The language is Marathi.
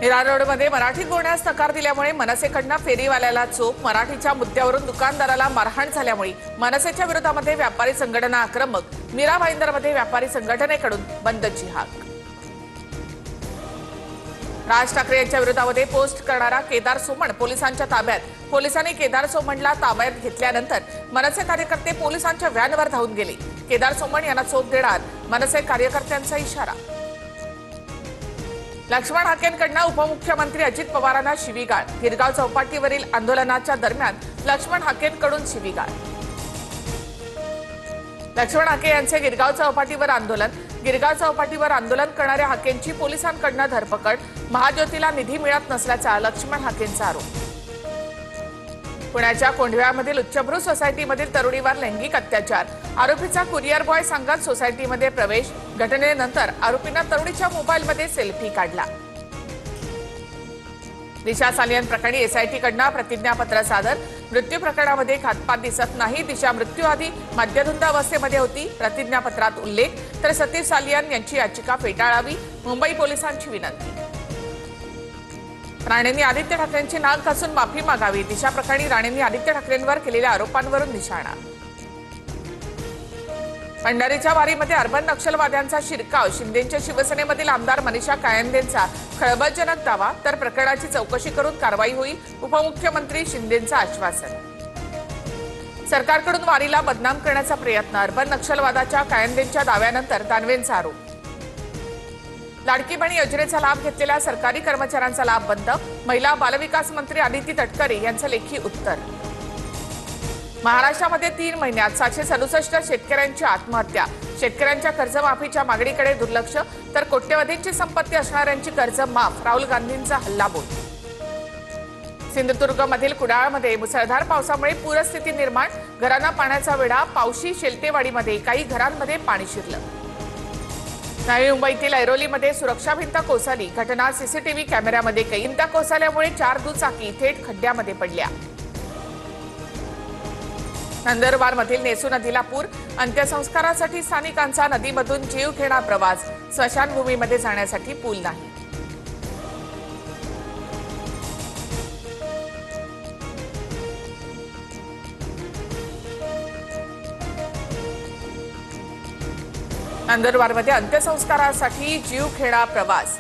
नीरा रोडमध्ये मराठी बोलण्यास नकार दिल्यामुळे मनसेकडून फेरीवाल्याला चोप, मराठीच्या मुद्द्यावरून दुकानदाराला मारहाण झाल्यामुळे मनसेच्या विरोधामध्ये व्यापारी संघटना आक्रमक, मीरा भाईंदरमध्ये व्यापारी संघटनेकडून बंदची हाक। राज ठाकरे यांच्या विरोधामध्ये पोस्ट करणारा केदार सोमण पोलिसांच्या ताब्यात। पोलिसांनी केदार सोमणला ताब्यात घेतल्यानंतर मनसे कार्यकर्ते पोलिसांच्या व्हॅनवर धावून गेले। केदार सोमण यांना चोप देणार मनसे कार्यकर्त्यांचा इशारा। लक्ष्मण हाकेंकडून उपमुख्यमंत्री अजित पवारांना शिवीगाळ, गिरगाव चौपाटीवरील आंदोलनाच्या दरम्यान लक्ष्मण हाकेंकडून शिवीगाळ। लक्ष्मण हाके यांचे गिरगाव चौपाटीवर आंदोलन करणाऱ्या हाकेंची पोलिसांकडून धरपकड, महाज्योतीला निधी मिळत नसल्याचा लक्ष्मण हाकेंचा आरोप। पुण्याच्या कोंढव्यामधील उच्चभ्रू सोसायटीमधील तरुणीवर लैंगिक अत्याचार, आरोपीचा कुरिअर बॉय सांगत सोसायटीमध्ये प्रवेश, घटनेनंतर आरोपीनं तरुणीच्या मोबाईलमध्ये सेल्फी काढला। दिशा सालियन प्रकरणी एसआयटीकडून प्रतिज्ञापत्र सादर, मृत्यू प्रकरणामध्ये घातपात दिसत नाही, दिशा मृत्यूआधी मद्यधुंद अवस्थेमध्ये होती, प्रतिज्ञापत्रात उल्लेख। तर सतीश सालियन यांची याचिका फेटाळावी, मुंबई पोलिसांची विनंती। राणेंनी आदित्य ठाकरेंची नाक घासून माफी मागावी, दिशा प्रकरणी राणेंनी आदित्य ठाकरेंवर केलेल्या आरोपांवरून निशाणा। पंढरीच्या वारीमध्ये अर्बन नक्षलवाद्यांचा शिरकाव, शिंदेच्या शिवसेनेमधील आमदार मनीषा कायंदेंचा खळबळजनक दावा, तर प्रकरणाची चौकशी करून कारवाई होईल, उपमुख्यमंत्री शिंदेंचं आश्वासन। सरकारकडून वारीला बदनाम करण्याचा प्रयत्न, अर्बन नक्षलवादाच्या कायंदेंच्या दाव्यानंतर दानवेंचा आरोप। लाडकी बहीण योजनेचा लाभ घेतलेल्या सरकारी कर्मचाऱ्यांचा लाभ बंद, महिला बालविकास मंत्री आदिती तटकरे यांचं लेखी उत्तर। महाराष्ट्रामध्ये 3 महिन्यात 767 शेतकऱ्यांची आत्महत्या, शेतकऱ्यांच्या कर्जमाफीच्या मागणीकडे दुर्लक्ष, तर कोट्यवधींची संपत्ती असणाऱ्यांची कर्ज माफ, राहुल गांधींचा हल्लाबोल। सिंधुदुर्गमधील कुडाळमध्ये मुसळधार पावसामुळे पूरस्थिती निर्माण, घरांना पाण्याचा वेढा, पावशी शेलतेवाडीमध्ये काही घरांमध्ये पाणी शिरलं। नवी मुंबईतील ऐरोलीमध्ये सुरक्षा भिंत कोसळली, घटना सीसीटीव्ही कॅमेऱ्यामध्ये कैद, कोसळल्यामुळे 4 दुचाकी थेट खड्ड्यामध्ये पडल्या। नंदुरबारमधील नेसू नदीला पूर, अंत्यसंस्कारासाठी स्थानिकांचा नदीमधून जीवघेणा प्रवास, स्मशानभूमीमध्ये जाण्यासाठी पूल नाही। नंदुरबारमध्ये अंत्यसंस्कारासाठी जीवघेणा प्रवास,